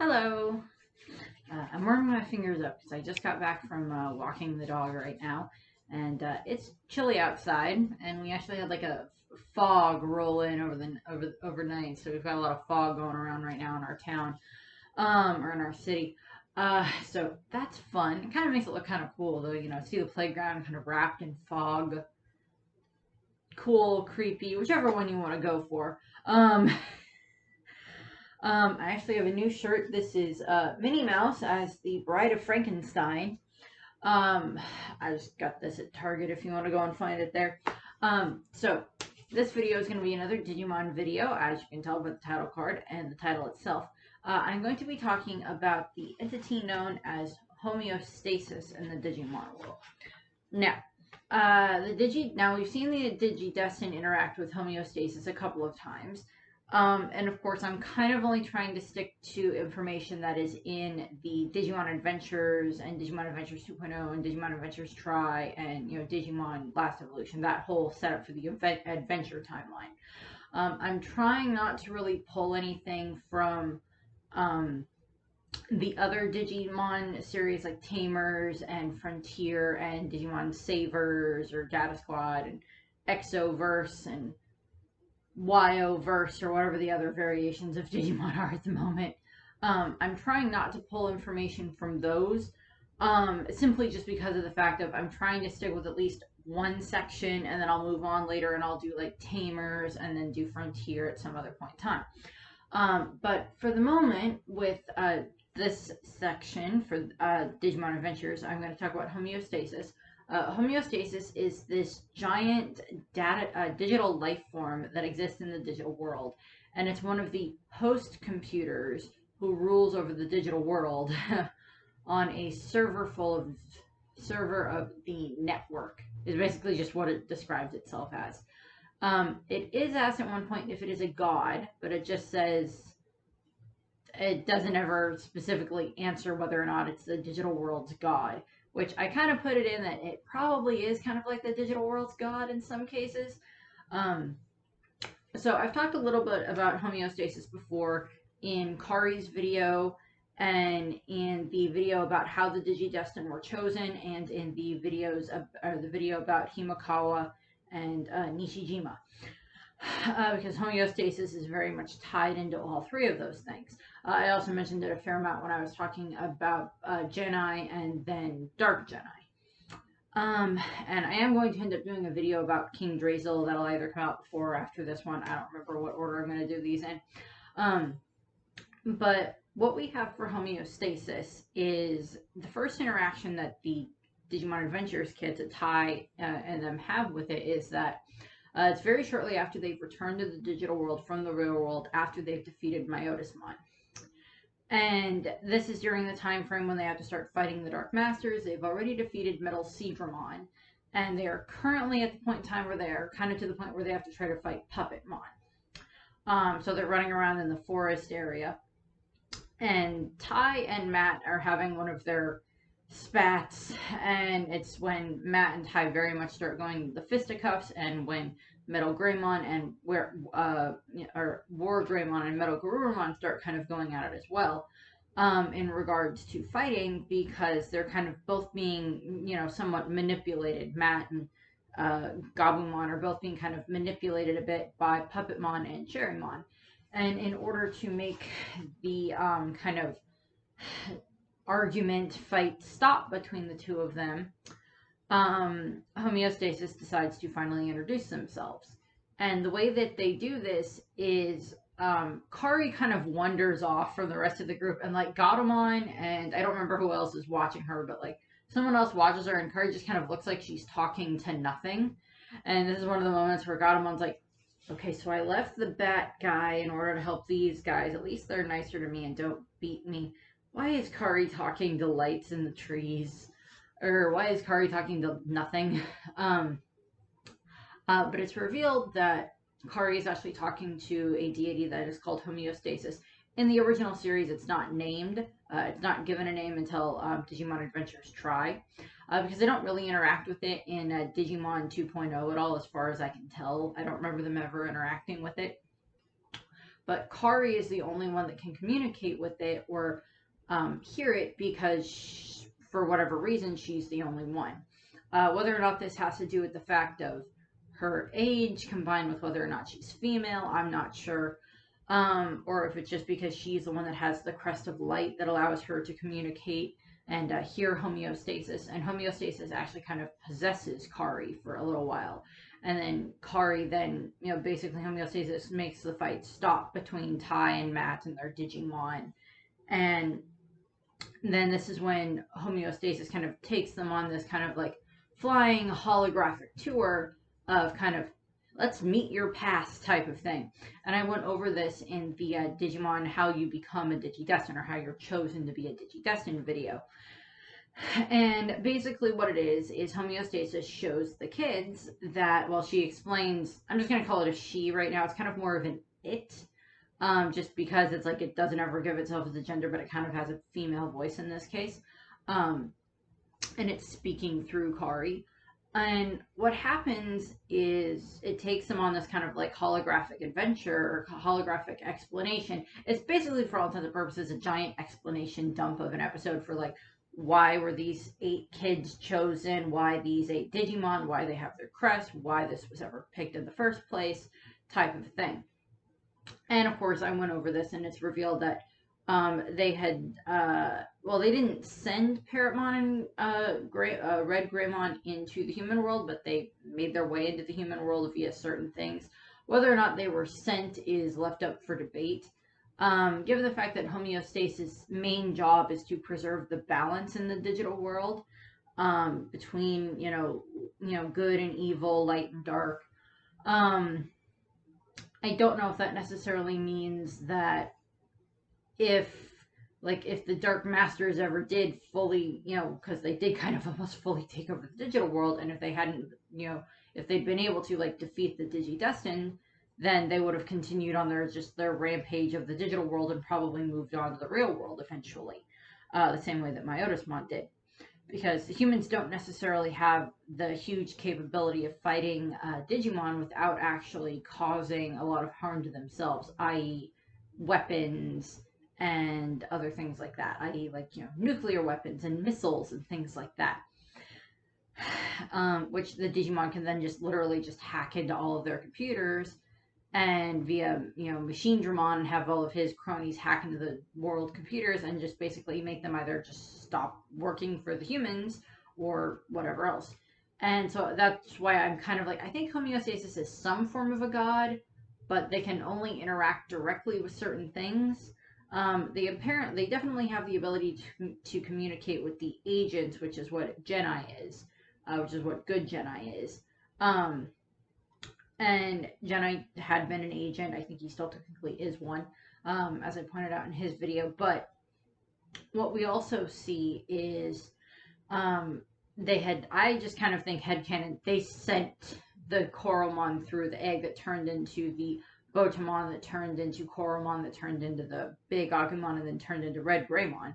Hello. I'm warming my fingers up because I just got back from walking the dog right now, and it's chilly outside, and we actually had like a fog roll in overnight, so we've got a lot of fog going around right now in our town, or in our city. So that's fun. It kind of makes it look kind of cool, though. See the playground kind of wrapped in fog. Cool, creepy, whichever one you want to go for. I actually have a new shirt. This is Minnie Mouse as the Bride of Frankenstein. Um, I just got this at Target if you want to go and find it there. So this video is going to be another Digimon video, as you can tell by the title card and the title itself. I'm going to be talking about the entity known as Homeostasis in the Digimon world. Now, now we've seen the Digidestin interact with Homeostasis a couple of times. And of course, I'm kind of only trying to stick to information that is in the Digimon Adventures and Digimon Adventures 2.0 and Digimon Adventures Try and, Digimon Last Evolution, that whole setup for the adventure timeline. I'm trying not to really pull anything from the other Digimon series like Tamers and Frontier and Digimon Savers or Data Squad and Exoverse and YO-verse or whatever the other variations of Digimon are at the moment. I'm trying not to pull information from those, simply just because of the fact of I'm trying to stick with at least one section, and then I'll move on later and I'll do like Tamers and then do Frontier at some other point in time. But for the moment, with this section for Digimon Adventures, I'm going to talk about Homeostasis. Homeostasis is this giant digital life form that exists in the digital world, and it's one of the host computers who rules over the digital world on a server of the network. Is basically just what it describes itself as. It is asked at one point if it is a god, but it just says it doesn't ever specifically answer whether or not it's the digital world's god, which I kind of put it in that it probably is kind of like the digital world's god in some cases. So I've talked a little bit about homeostasis before in Kari's video and in the video about how the Digidestin were chosen, and in the video about Himakawa and Nishijima. Because homeostasis is very much tied into all three of those things. I also mentioned it a fair amount when I was talking about Geni and then Dark Geni. And I am going to end up doing a video about King Drazel that'll either come out before or after this one. I don't remember what order I'm going to do these in. But what we have for homeostasis is the first interaction that the Digimon Adventures kids at Tai and them have with it is that it's very shortly after they've returned to the digital world from the real world after they've defeated Myotismon. And this is during the time frame when they have to start fighting the Dark Masters. They've already defeated Metal Seadramon, and they are currently at the point in time where they are kind of to the point where they have to try to fight Puppetmon. So they're running around in the forest area. And Tai and Matt are having one of their spats, and it's when Matt and Tai very much start going the fisticuffs, and when Metal Greymon and War Greymon and Metal Garurumon start kind of going at it as well, in regards to fighting, because they're kind of both being, somewhat manipulated. Matt and Gabumon are both being kind of manipulated a bit by Puppetmon and Cherrymon. And in order to make the kind of argument fight stop between the two of them, Homeostasis decides to finally introduce themselves. And the way that they do this is Kari kind of wanders off from the rest of the group, and like Gatomon and I don't remember who else is watching her, but like someone else watches her, and Kari just kind of looks like she's talking to nothing. And this is one of the moments where Gatomon's like, okay, so I left the bat guy in order to help these guys. At least they're nicer to me and don't beat me. Why is Kari talking to lights in the trees? Or why is Kari talking to nothing? But it's revealed that Kari is actually talking to a deity that is called Homeostasis. In the original series, it's not named. It's not given a name until Digimon Adventures Try. Because they don't really interact with it in Digimon 2.0 at all, as far as I can tell. I don't remember them ever interacting with it. but Kari is the only one that can communicate with it or hear it because for whatever reason, she's the only one. Whether or not this has to do with the fact of her age combined with whether or not she's female, I'm not sure. Or if it's just because she's the one that has the crest of light that allows her to communicate and hear homeostasis. And homeostasis actually kind of possesses Kari for a little while. And then Kari then, basically homeostasis makes the fight stop between Tai and Matt and their Digimon. And then this is when homeostasis kind of takes them on this kind of like flying holographic tour of kind of let's meet your past type of thing. And I went over this in the Digimon How You Become a Digidestined or How You're Chosen to be a Digidestined video. And basically what it is homeostasis shows the kids that, well, she explains, I'm just going to call it a she right now. It's kind of more of an it. Just because it's like it doesn't ever give itself as a gender, but it kind of has a female voice in this case. And it's speaking through Kari. And what happens is it takes them on this kind of like holographic adventure or holographic explanation. It's basically, for all intents and purposes, a giant explanation dump of an episode for like why were these 8 kids chosen, why these 8 Digimon, why they have their crest, why this was ever picked in the first place, type of thing. And of course, I went over this, and it's revealed that they had, they didn't send Parrotmon and Red Greymon into the human world, but they made their way into the human world via certain things. Whether or not they were sent is left up for debate. Given the fact that homeostasis' main job is to preserve the balance in the digital world between, good and evil, light and dark. I don't know if that necessarily means that if the Dark Masters ever did fully, because they did kind of almost fully take over the digital world, and if they hadn't, if they'd been able to defeat the Digidestined, then they would have continued on their rampage of the digital world and probably moved on to the real world eventually, the same way that Myotismon did. Because the humans don't necessarily have the huge capability of fighting Digimon without actually causing a lot of harm to themselves, i.e. weapons and other things like that, i.e. nuclear weapons and missiles and things like that. Which the Digimon can then just literally just hack into all of their computers and via, Machinedramon and have all of his cronies hack into the world computers and just basically make them either just stop working for the humans or whatever else. And so that's why I'm kind of like, I think homeostasis is some form of a god, but they can only interact directly with certain things. They definitely have the ability to communicate with the agents, which is what Geni is, which is what good Geni is. And Geni had been an agent. I think he still technically is one, as I pointed out in his video. But what we also see is I just kind of think headcanon, they sent the Coromon through the egg that turned into the Botamon, that turned into Coromon, that turned into the big Agumon, and then turned into Red Greymon,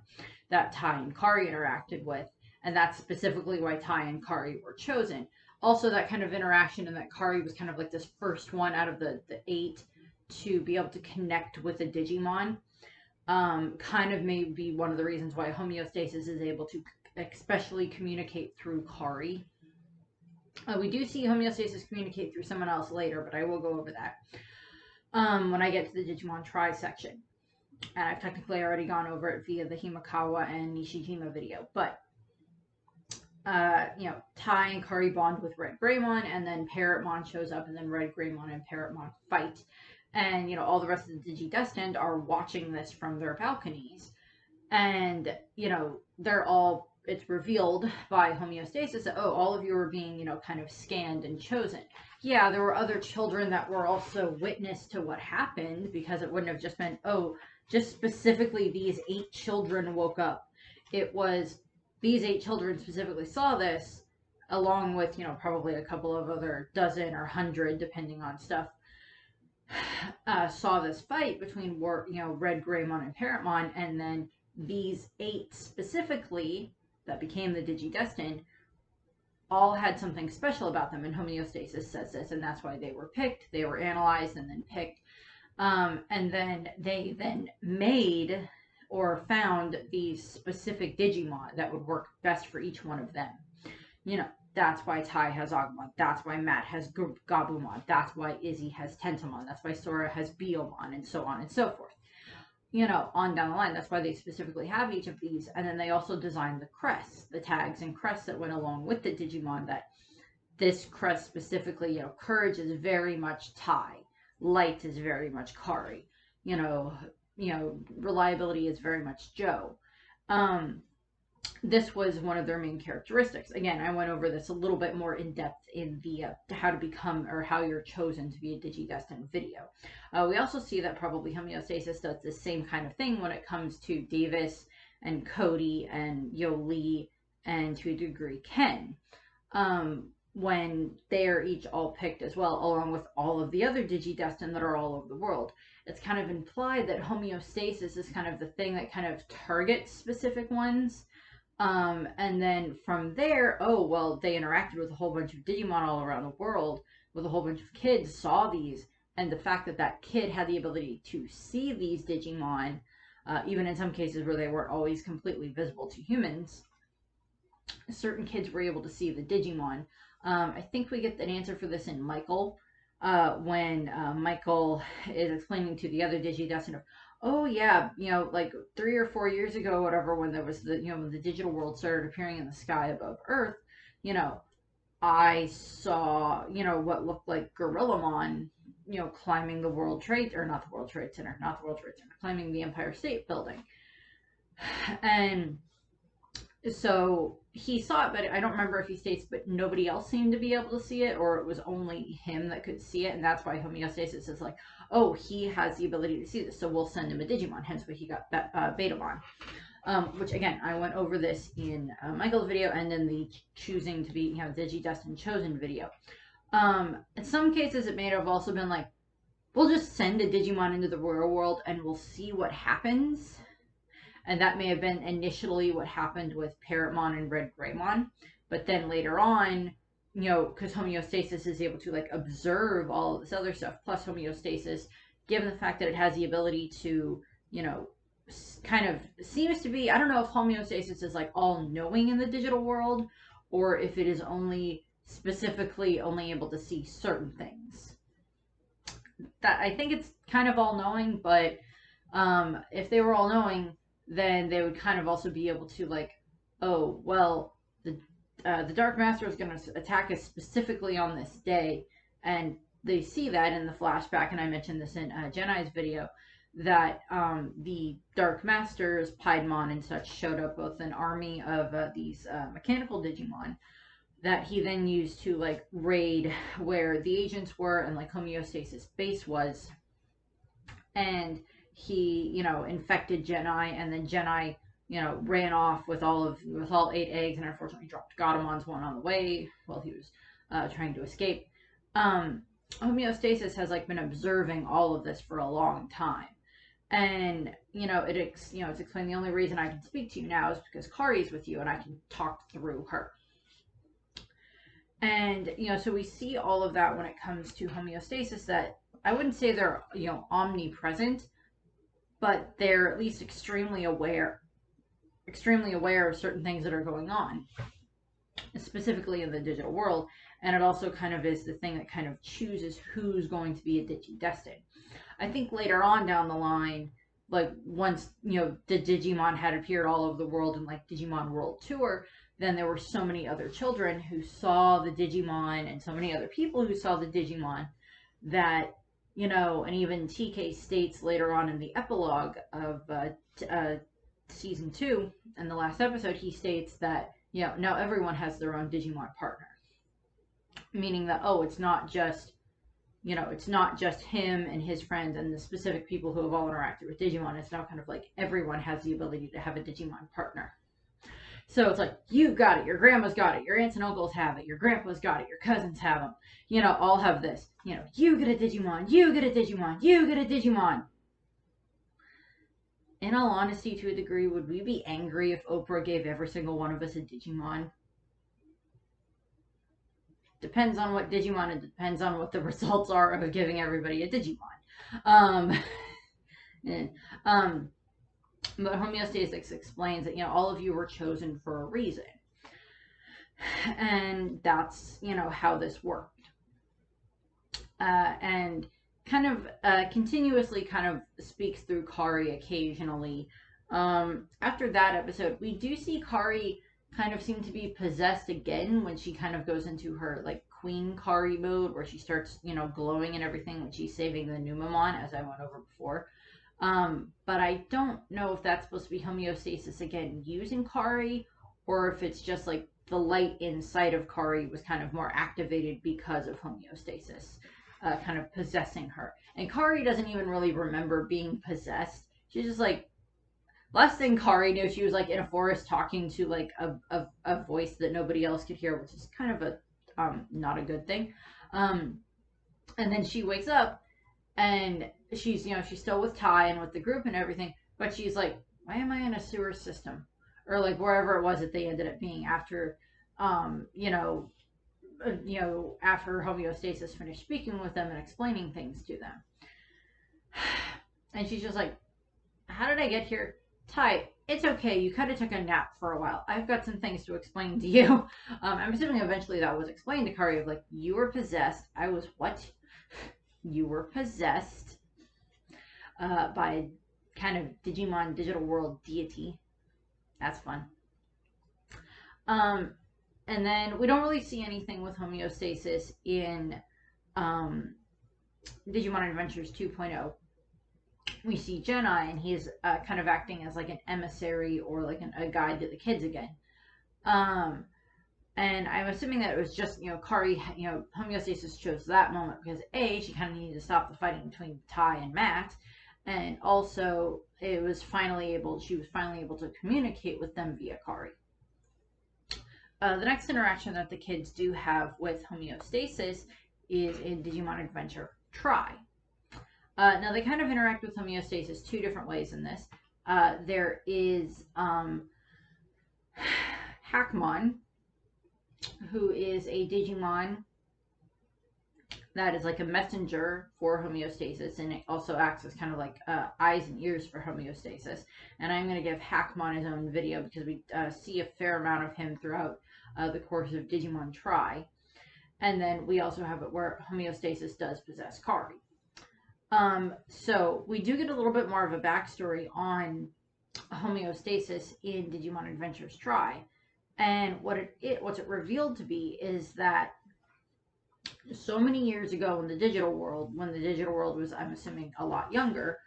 that Tai and Kari interacted with. And that's specifically why Tai and Kari were chosen. Also, that kind of interaction, and that Kari was kind of like this first one out of the 8 to be able to connect with a Digimon, kind of may be one of the reasons why homeostasis is able to especially communicate through Kari. We do see homeostasis communicate through someone else later, but I will go over that when I get to the Digimon Try section. And I've technically already gone over it via the Himakawa and Nishijima video, but Tai and Kari bond with Red Greymon, and then Parrotmon shows up, and then Red Greymon and Parrotmon fight. And, all the rest of the Digidestined are watching this from their balconies. And, it's revealed by homeostasis that, all of you are being, kind of scanned and chosen. Yeah, there were other children that were also witness to what happened, because it wouldn't have just been, just specifically these 8 children woke up. It was these 8 children specifically saw this, along with, probably a couple of other dozen or 100, depending on stuff, saw this fight between, Red Greymon and Parrotmon, and then these 8 specifically that became the Digidestined all had something special about them, and homeostasis says this, and that's why they were picked. They were analyzed and then picked. And then they made or found these specific Digimon that would work best for each one of them. You know, that's why Tai has Agumon. That's why Matt has Gabumon. That's why Izzy has Tentamon. That's why Sora has Biomon, and so on and so forth. You know, on down the line. That's why they specifically have each of these. And then they also designed the crests, the tags and crests that went along with the Digimon. That this crest specifically, you know, courage is very much Tai. Light is very much Kari. You know, reliability is very much Joe. This was one of their main characteristics. Again, I went over this a little bit more in depth in the how to become or how you're chosen to be a Digidestined video. We also see that probably Homeostasis does the same kind of thing when it comes to Davis and Cody and Yoli and to a degree Ken. When they are each all picked as well, along with all of the other Digidestined that are all over the world. It's kind of implied that Homeostasis is kind of the thing that kind of targets specific ones. And then from there, oh, well, they interacted with a whole bunch of Digimon all around the world, with a whole bunch of kids, saw these, and the fact that that kid had the ability to see these Digimon, even in some cases where they weren't always completely visible to humans, certain kids were able to see the Digimon. I think we get an answer for this in Michael, when Michael is explaining to the other Digidestined of, oh yeah, you know, like 3 or 4 years ago, whatever, when there was the, you know, when the digital world started appearing in the sky above Earth, you know, I saw, you know, what looked like Gorillamon, you know, climbing the World Trade, or not the World Trade Center, not the World Trade Center, climbing the Empire State Building. And so he saw it, but I don't remember if he states, but nobody else seemed to be able to see it, or it was only him that could see it, and that's why Homeostasis is like, oh, he has the ability to see this, so we'll send him a Digimon, hence why he got Betamon. Which, again, I went over this in Michael's video and in the choosing to be, you know, Digidestined Chosen video. In some cases, it may have also been like, we'll just send a Digimon into the real world and we'll see what happens. And that may have been initially what happened with Parrotmon and Red Greymon. But then later on, you know, because Homeostasis is able to, like, observe all of this other stuff, plus Homeostasis, given the fact that it has the ability to, you know, kind of seems to be, I don't know if Homeostasis is, like, all-knowing in the digital world, or if it is only specifically only able to see certain things. That I think it's kind of all-knowing, but if they were all-knowing, then they would kind of also be able to, like, oh, well, the Dark Master is going to attack us specifically on this day, and they see that in the flashback, and I mentioned this in Jeni's video, that the Dark Masters, Piedmon and such, showed up with an army of these mechanical Digimon that he then used to, like, raid where the agents were and, like, Homeostasis base was, and he, you know, infected Jeni, and then Jeni, you know, ran off with all 8 eggs, and unfortunately dropped Gaudamon's one on the way while he was trying to escape. Homeostasis has, like, been observing all of this for a long time, and you know, it's explained the only reason I can speak to you now is because Kari's with you, and I can talk through her. And you know, so we see all of that when it comes to Homeostasis. That I wouldn't say they're, you know, omnipresent, but they're at least extremely aware of certain things that are going on, specifically in the digital world. And it also kind of is the thing that kind of chooses who's going to be a Digidestined. I think later on down the line, like, once, you know, the Digimon had appeared all over the world in, like, Digimon World Tour, then there were so many other children who saw the Digimon and so many other people who saw the Digimon that, you know, and even TK states later on in the epilogue of season 2, in the last episode, he states that, you know, now everyone has their own Digimon partner. Meaning that, oh, it's not just, you know, it's not just him and his friends and the specific people who have all interacted with Digimon. It's now kind of like everyone has the ability to have a Digimon partner. So it's like, you got it, your grandma's got it, your aunts and uncles have it, your grandpa's got it, your cousins have them, you know, all have this. You know, you get a Digimon, you get a Digimon, you get a Digimon. In all honesty, to a degree, would we be angry if Oprah gave every single one of us a Digimon? Depends on what Digimon, and depends on what the results are of giving everybody a Digimon. Um, and, but homeostasis explains that, all of you were chosen for a reason. And that's, how this worked. And kind of continuously kind of speaks through Kari occasionally. After that episode, we do see Kari kind of seem to be possessed again when she kind of goes into her like Queen Kari mode, where she starts, glowing and everything when she's saving the Numamon, as I went over before. But I don't know if that's supposed to be homeostasis again using Kari, or if it's just like the light inside of Kari was kind of more activated because of homeostasis, kind of possessing her. And Kari doesn't even really remember being possessed. She's just like, last thing Kari knew, she was like in a forest talking to like a voice that nobody else could hear, which is kind of a not a good thing. And then she wakes up and she's she's still with Ty and with the group and everything, but she's like, why am I in a sewer system, or like wherever it was that they ended up being after after homeostasis finished speaking with them and explaining things to them. And she's just like, how did I get here? Ty, it's okay. You kind of took a nap for a while. I've got some things to explain to you. I'm assuming eventually that was explained to Kari of like, you were possessed. I was what? You were possessed by kind of Digimon digital world deity. That's fun. And then we don't really see anything with homeostasis in Digimon Adventures 2.0. We see Genai, and he's kind of acting as like an emissary or like a guide to the kids again. And I'm assuming that it was just, Kari, homeostasis chose that moment because A, she kind of needed to stop the fighting between Ty and Matt, and also she was finally able to communicate with them via Kari. The next interaction that the kids do have with homeostasis is in Digimon Adventure Try. Now they kind of interact with homeostasis two different ways in this. There is Hackmon, who is a Digimon that is like a messenger for homeostasis, and it also acts as kind of like eyes and ears for homeostasis. And I'm going to give Hackmon his own video because we see a fair amount of him throughout the course of Digimon Try. And then we also have it where homeostasis does possess Kari. So we do get a little bit more of a backstory on homeostasis in Digimon Adventures Try. And what's it revealed to be is that so many years ago in the digital world, when the digital world was, I'm assuming, a lot younger,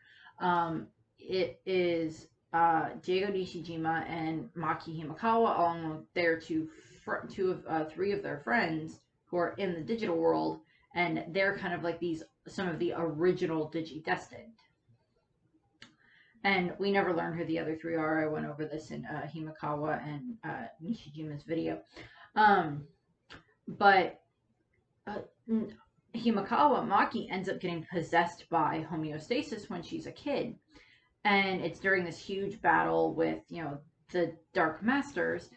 it is Diego Nishijima and Maki Himekawa, along with their three of their friends who are in the digital world, and they're kind of like some of the original Digidestined. And we never learn who the other three are. I went over this in Himekawa and Nishijima's video. But Himekawa, Maki, ends up getting possessed by homeostasis when she's a kid. And it's during this huge battle with, the Dark Masters.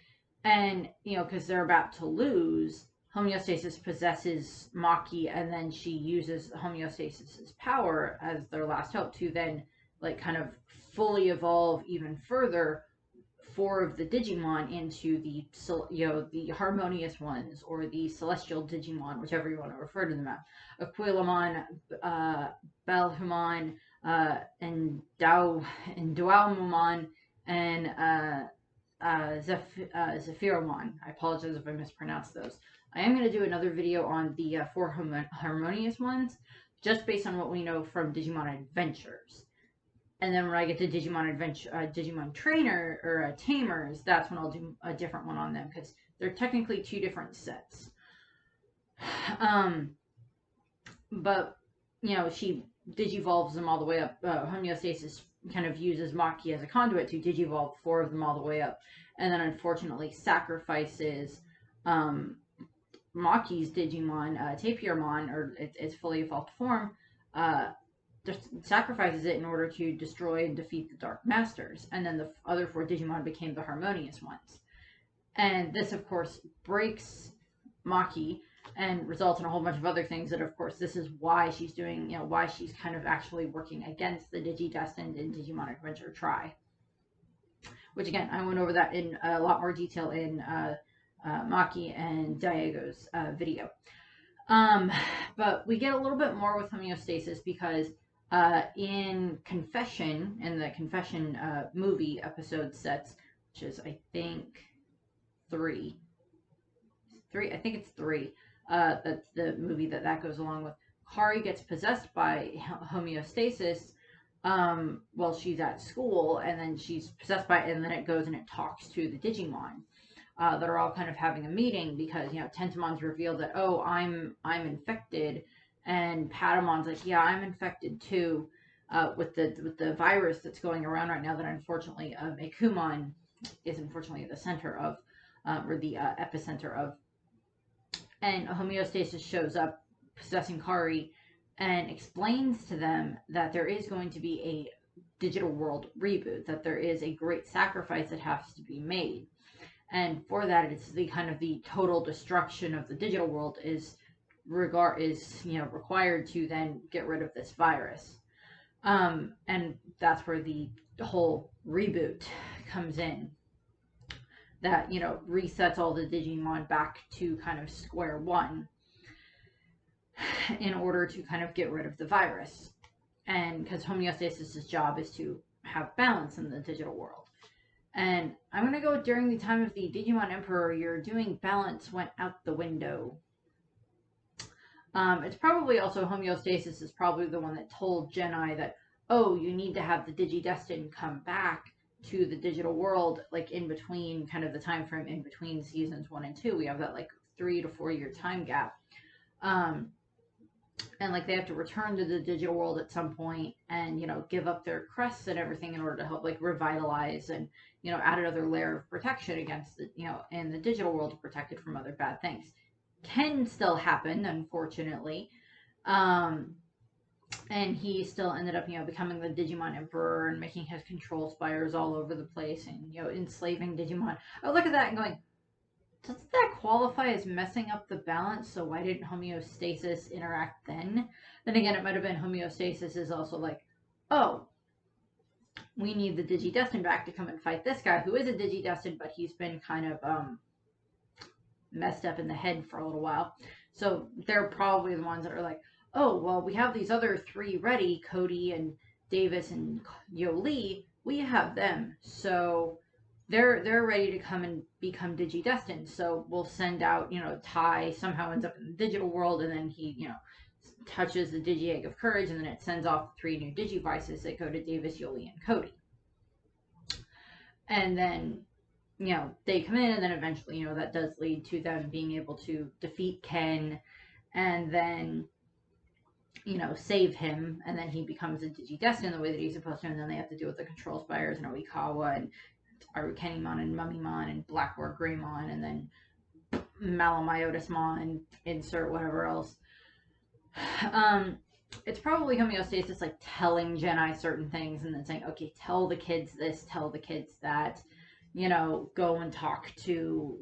And, because they're about to lose, homeostasis possesses Maki, and then she uses homeostasis's power as their last hope to then, like, kind of fully evolve even further 4 of the Digimon into the harmonious ones, or the celestial Digimon, whichever you want to refer to them as. Aquilamon, Balhumon, and Dualmumon, and Zephyromon. I apologize if I mispronounced those. I am going to do another video on the 4 harmonious ones, just based on what we know from Digimon Adventures. And then when I get to Digimon Adventure, Digimon Trainer, or Tamers, that's when I'll do a different one on them, because they're technically 2 different sets. But, she digivolves them all the way up. Homeostasis kind of uses Maki as a conduit to digivolve 4 of them all the way up. And then, unfortunately, sacrifices Maki's Digimon, Tapirmon, or its fully evolved form, just sacrifices it in order to destroy and defeat the Dark Masters. And then the other 4 Digimon became the harmonious ones. And this, of course, breaks Maki, and results in a whole bunch of other things that, of course, this is why she's doing, why she's kind of actually working against the Digidestined in Digimon Adventure Tri. Which, again, I went over that in a lot more detail in Maki and Diego's video. But we get a little bit more with homeostasis because in Confession, in the Confession movie episode sets, which is, I think, three. I think it's three. That's the movie that goes along with. Kari gets possessed by homeostasis while she's at school, and then she's possessed by it, and then it goes and it talks to the Digimon. That are all kind of having a meeting because Tentamon's revealed that, oh, I'm infected, and Patamon's like, yeah, I'm infected too, with the virus that's going around right now that unfortunately Meikumon is unfortunately the center of, or the epicenter of. And homeostasis shows up possessing Kari and explains to them that there is going to be a digital world reboot, that there is a great sacrifice that has to be made. And for that, it's the kind of the total destruction of the digital world is required to then get rid of this virus. And that's where the whole reboot comes in. That, resets all the Digimon back to kind of square one in order to kind of get rid of the virus. And because homeostasis' job is to have balance in the digital world. And I'm going to go during the time of the Digimon Emperor, your doing balance went out the window. It's probably also, homeostasis is probably the one that told Geni that, oh, you need to have the Digidestined come back to the digital world, like in between, kind of the time frame in between seasons 1 and 2. We have that like 3 to 4 year time gap. And like they have to return to the digital world at some point and, give up their crests and everything in order to help like revitalize and, add another layer of protection against the, in the digital world to protect it from other bad things. Can still happen, unfortunately. And he still ended up, becoming the Digimon Emperor and making his control spires all over the place and, enslaving Digimon. I would look at that and going, doesn't that qualify as messing up the balance? So why didn't homeostasis interact then? Then again, it might have been homeostasis is also like, oh, we need the Digidestined back to come and fight this guy who is a Digidestined, but he's been kind of messed up in the head for a little while. So they're probably the ones that are like, oh, well, we have these other 3 ready, Cody and Davis and Yoli. We have them. So they're ready to come and become Digidestined. So we'll send out, Tai somehow ends up in the digital world, and then he, touches the Digi-Egg of Courage, and then it sends off 3 new Digivices that go to Davis, Yoli, and Cody. And then, they come in, and then eventually, that does lead to them being able to defeat Ken, and then, save him, and then he becomes a Digidestined the way that he's supposed to, and then they have to deal with the Control Spires and Oikawa, and Arukenimon, and Mummymon, and Blackboard Greymon, and then Malamyotismon, and insert whatever else. It's probably homeostasis, like telling Geni certain things and then saying, okay, tell the kids this, tell the kids that, go and talk to,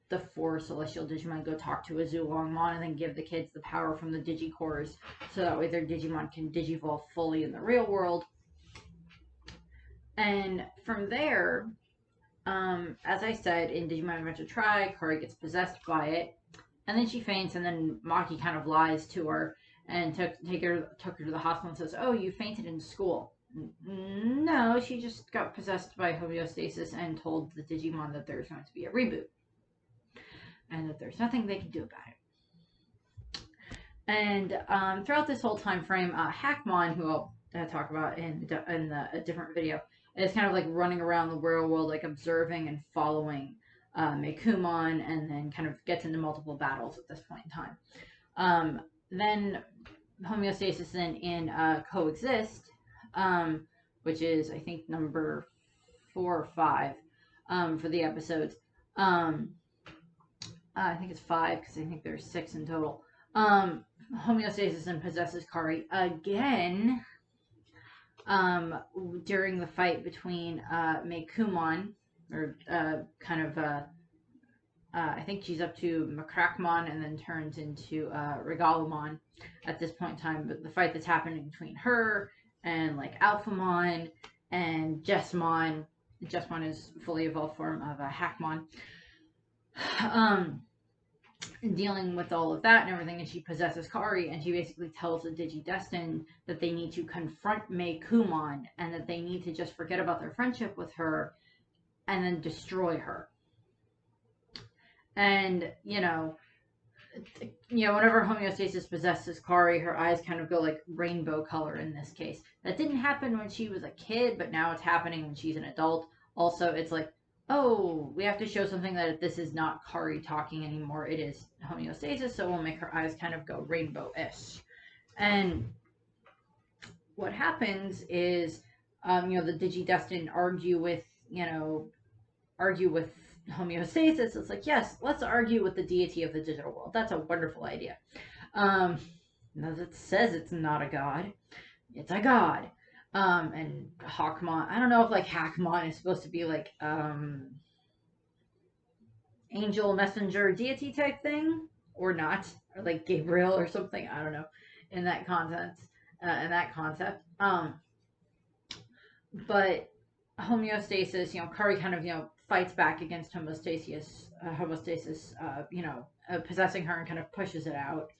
the 4 Celestial Digimon, go talk to a Zulongmon, and then give the kids the power from the Digicores, so that way their Digimon can Digivolve fully in the real world. And from there, as I said, in Digimon Adventure Tri, Kari gets possessed by it, and then she faints, and then Maki kind of lies to her, and took her to the hospital and says, oh, you fainted in school. No, she just got possessed by homeostasis and told the Digimon that there's going to be a reboot. And that there's nothing they can do about it. And throughout this whole time frame, Hackmon, who I'll talk about in a different video, is kind of like running around the real world, like observing and following Meikumon, and then kind of gets into multiple battles at this point in time. Then homeostasis then in Coexist, which is, I think, number 4 or 5 for the episodes. I think it's 5 because I think there's 6 in total. Homeostasis and possesses Kari again during the fight between Meikumon, or I think she's up to Macracmon and then turns into Regalomon at this point in time. But the fight that's happening between her and like Alphamon and Jessmon. Jessmon is fully evolved form of a Hackmon. Um, Dealing with all of that and everything, and she possesses Kari, and she basically tells the Digidestined that they need to confront Meikumon and that they need to just forget about their friendship with her and then destroy her. And whenever Homeostasis possesses Kari, her eyes kind of go like rainbow color in this case. That didn't happen when she was a kid, but now it's happening when she's an adult. Also, it's like, oh, we have to show something that this is not Kari talking anymore. It is Homeostasis, so we'll make her eyes kind of go rainbow-ish. And what happens is, the Digidestined argue with Homeostasis. It's like, yes, let's argue with the deity of the digital world. That's a wonderful idea. As it says, it's not a god. It's a god. And Hawkmon, I don't know if like Hackmon is supposed to be like angel messenger deity type thing or not, or like Gabriel or something. I don't know in that context, in that concept. But Homeostasis, Kari kind of fights back against Homeostasis, possessing her and kind of pushes it out,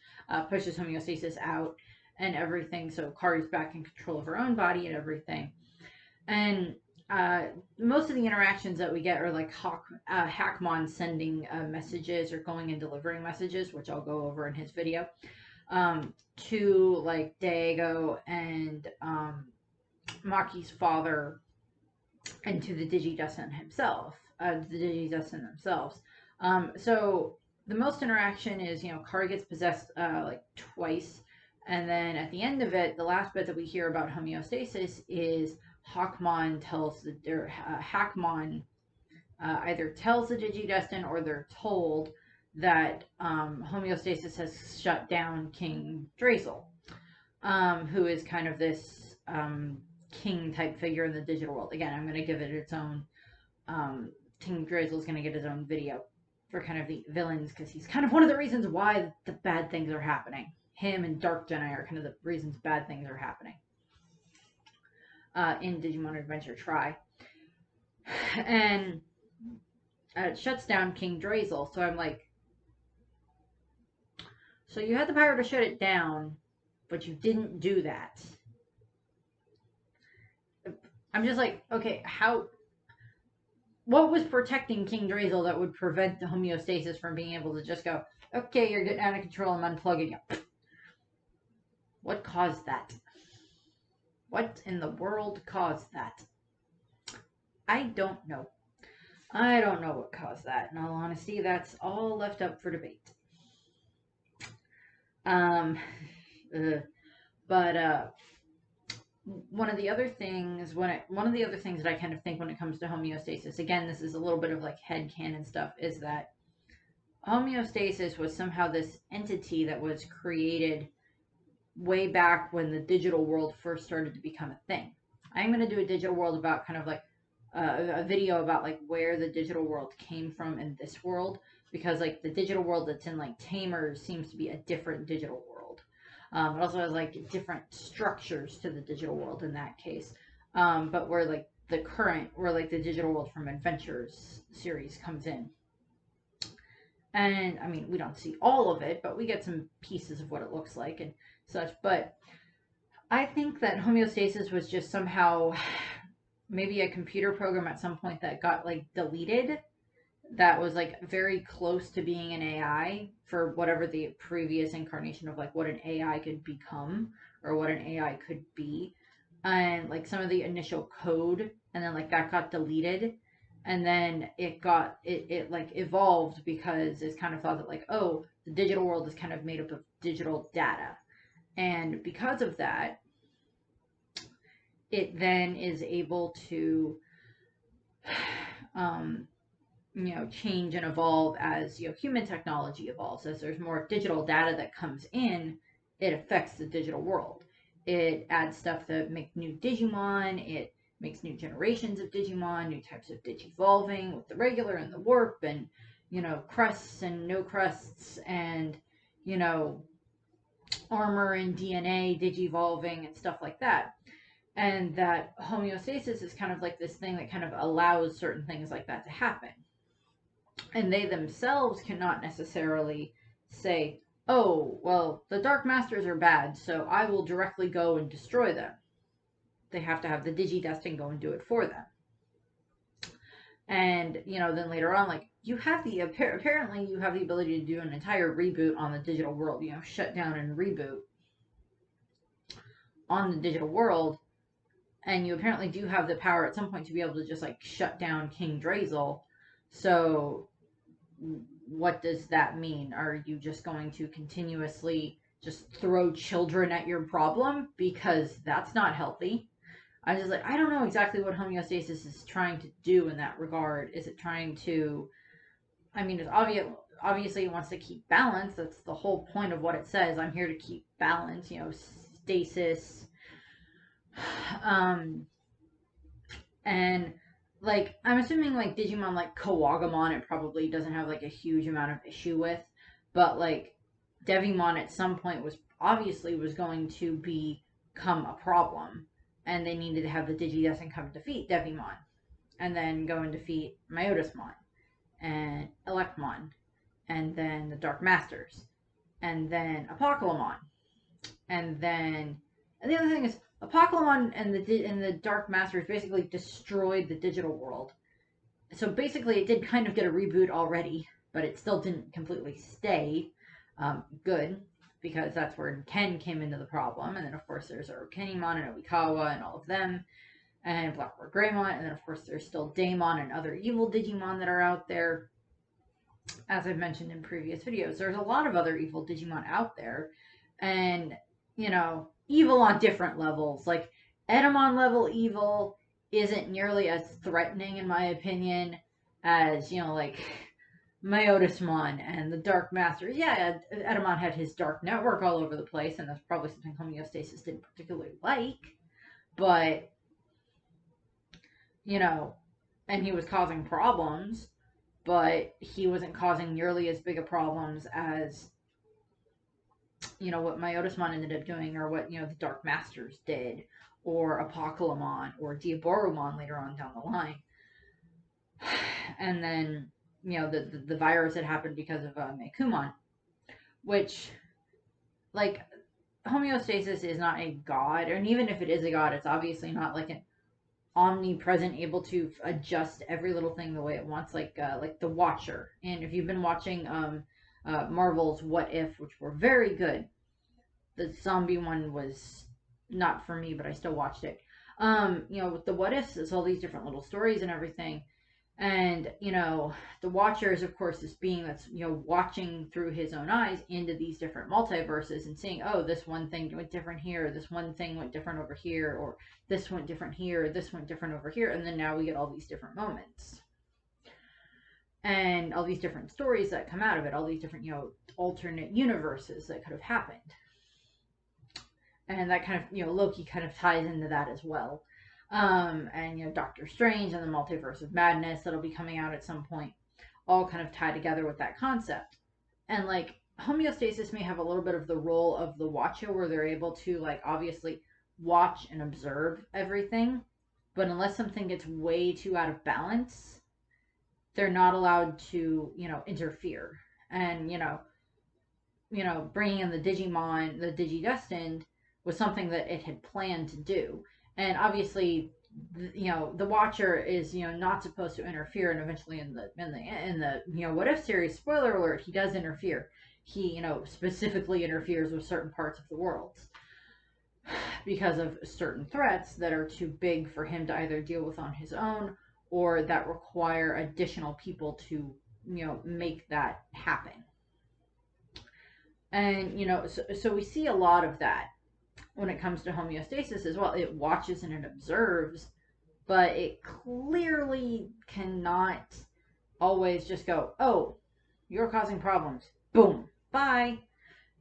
pushes Homeostasis out and everything. So Kari's back in control of her own body and everything. And most of the interactions that we get are like Hackmon sending messages or going and delivering messages, which I'll go over in his video, to like Dago and Maki's father, and to the Digidestined themselves. So the most interaction is, Kari gets possessed like twice, and then at the end of it, the last bit that we hear about Homeostasis is Hackmon either tells the Digidestined or they're told that Homeostasis has shut down King Drazel, who is kind of this king type figure in the digital world. Again, I'm going to give it its own. King Drazel is going to get his own video for kind of the villains, because he's kind of one of the reasons why the bad things are happening. Him and Dark Jedi are kind of the reasons bad things are happening in Digimon Adventure Tri. And it shuts down King Drazel. So I'm like, so you had the power to shut it down, but you didn't do that. I'm just like, okay, what was protecting King Drazel that would prevent the Homeostasis from being able to just go, okay, you're getting out of control, I'm unplugging you. What caused that? What in the world caused that? I don't know. I don't know what caused that. In all honesty, that's all left up for debate. One of the other things that I kind of think when it comes to Homeostasis, again, this is a little bit of like headcanon stuff, is that Homeostasis was somehow this entity that was created way back when the digital world first started to become a thing. I'm going to do a digital world about kind of like a video about like where the digital world came from in this world, because like the digital world that's in like Tamers seems to be a different digital world. It also has like different structures to the digital world in that case. But where like the digital world from Adventures series comes in. And I mean, we don't see all of it, but we get some pieces of what it looks like and such. But I think that Homeostasis was just somehow maybe a computer program at some point that got like deleted, that was like very close to being an AI for whatever the previous incarnation of like what an AI could become or what an AI could be. And like some of the initial code, and then like that got deleted, and then it like evolved, because it's kind of thought that like, oh, the digital world is kind of made up of digital data, and because of that, it then is able to change and evolve as human technology evolves. As there's more digital data that comes in, it affects the digital world. It adds stuff that make new Digimon. It makes new generations of Digimon, new types of Digivolving with the regular and the warp, and crusts and no crusts, and, you know, armor and DNA digivolving and stuff like that. And that homeostasis is kind of like this thing that kind of allows certain things like that to happen. And they themselves cannot necessarily say, oh, well, the Dark Masters are bad, so I will directly go and destroy them. They have to have the Digidestin go and do it for them. And, then later on, like, you have apparently you have the ability to do an entire reboot on the digital world, shut down and reboot on the digital world. And you apparently do have the power at some point to be able to just, like, shut down King Drazel. So what does that mean? Are you just going to continuously just throw children at your problem? Because that's not healthy. I just, like, I don't know exactly what homeostasis is trying to do in that regard. Is it trying to, I mean, it's obviously it wants to keep balance. That's the whole point of what it says. I'm here to keep balance, stasis. And, like, I'm assuming, like, Digimon, like, Kawagamon, it probably doesn't have, like, a huge amount of issue with. But, like, Devimon at some point was going to become a problem. And they needed to have the Digidestin come defeat Devimon. And then go and defeat Myotismon. And Electmon. And then the Dark Masters. And then Apocalypmon. And then... And the other thing is, Apocalypmon and the Dark Masters basically destroyed the digital world. So basically it did kind of get a reboot already, but it still didn't completely stay good, because that's where Ken came into the problem. And then, of course, there's Arukenimon and Oikawa and all of them, and Blackboard Greymon, and then, of course, there's still Daemon and other evil Digimon that are out there. As I've mentioned in previous videos, there's a lot of other evil Digimon out there, and, evil on different levels. Like, Edamon level evil isn't nearly as threatening, in my opinion, as, like, Myotismon and the Dark Masters. Yeah, Edamon had his dark network all over the place, and that's probably something homeostasis didn't particularly like. But, and he was causing problems, but he wasn't causing nearly as big of problems as, what Myotismon ended up doing, or what, the Dark Masters did, or Apocalypmon, or Diaborumon later on down the line. And then, the virus had happened because of Mekumon, which, like, homeostasis is not a god, and even if it is a god, it's obviously not, like, an omnipresent, able to adjust every little thing the way it wants, like the Watcher. And if you've been watching Marvel's What If, which were very good, the zombie one was not for me, but I still watched it. With the What Ifs, it's all these different little stories and everything. And, the Watcher is, of course, this being that's, watching through his own eyes into these different multiverses and seeing, oh, this one thing went different here, this one thing went different over here, or this went different here, this went different over here, and then now we get all these different moments. And all these different stories that come out of it, all these different, alternate universes that could have happened. And that kind of, Loki kind of ties into that as well. And, Doctor Strange and the Multiverse of Madness that'll be coming out at some point, all kind of tie together with that concept. And, like, homeostasis may have a little bit of the role of the Watcher, where they're able to, like, obviously watch and observe everything, but unless something gets way too out of balance, they're not allowed to, interfere. And, bringing in the Digimon, the Digidestined, was something that it had planned to do. And obviously, the Watcher is, not supposed to interfere. And eventually, in the What If series, spoiler alert, he does interfere. He, specifically interferes with certain parts of the world because of certain threats that are too big for him to either deal with on his own, or that require additional people to, make that happen. And, so we see a lot of that when it comes to homeostasis as well. It watches and it observes, but it clearly cannot always just go, oh, you're causing problems, boom, bye.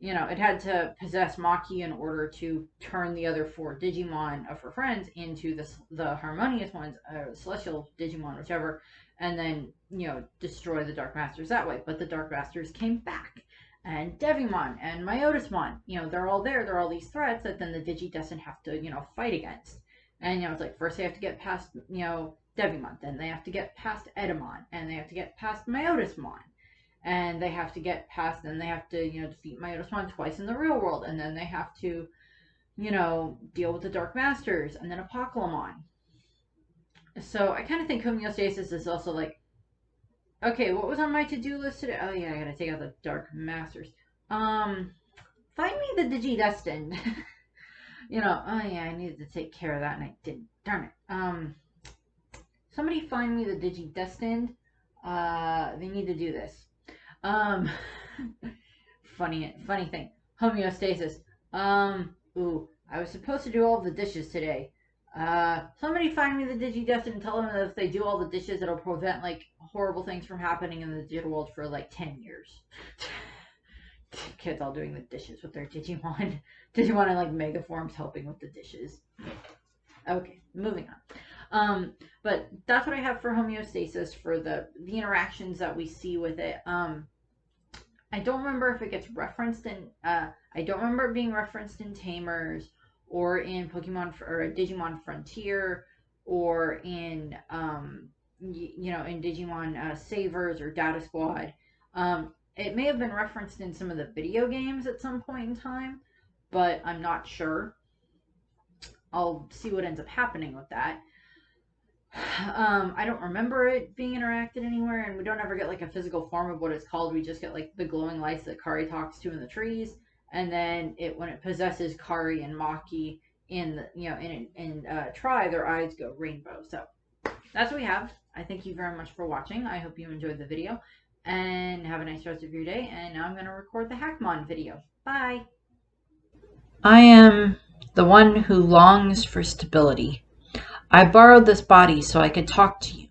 it had to possess Maki in order to turn the other four Digimon of her friends into the harmonious ones, celestial Digimon, whichever, and then, destroy the Dark Masters that way. But the Dark Masters came back. And Devimon and Myotismon, they're all there. They're all these threats that then the Digidestined have to, fight against. And, it's like first they have to get past, Devimon, then they have to get past Edamon, and they have to get past Myotismon, and they have to get past, then they have to, defeat Myotismon twice in the real world, and then they have to, deal with the Dark Masters, and then Apocalypse. So I kind of think Homeostasis is also like, okay, what was on my to-do list today? Oh yeah, I gotta take out the Dark Masters. Find me the Digidestined. Oh yeah, I needed to take care of that and I didn't. Darn it. Somebody find me the Digidestined. They need to do this. Funny thing. Homeostasis. Ooh, I was supposed to do all the dishes today. Somebody find me the Digidestined and tell them that if they do all the dishes, it'll prevent, like, horrible things from happening in the digital world for, like, 10 years. Kids all doing the dishes with their Digimon. Digimon in, like, mega forms helping with the dishes. Okay, moving on. But that's what I have for Homeostasis, for the interactions that we see with it. I don't remember if it gets referenced in, I don't remember it being referenced in Tamers, or in Pokemon, or Digimon Frontier, or in, in Digimon Savers or Data Squad. It may have been referenced in some of the video games at some point in time, but I'm not sure. I'll see what ends up happening with that. I don't remember it being interacted anywhere, and we don't ever get like a physical form of what it's called. We just get like the glowing lights that Kari talks to in the trees, and then when it possesses Kari and Maki in Tri, their eyes go rainbow. So that's what we have. I thank you very much for watching. I hope you enjoyed the video, and have a nice rest of your day. And now I'm going to record the Hackmon video. Bye. I am the one who longs for stability. I borrowed this body so I could talk to you.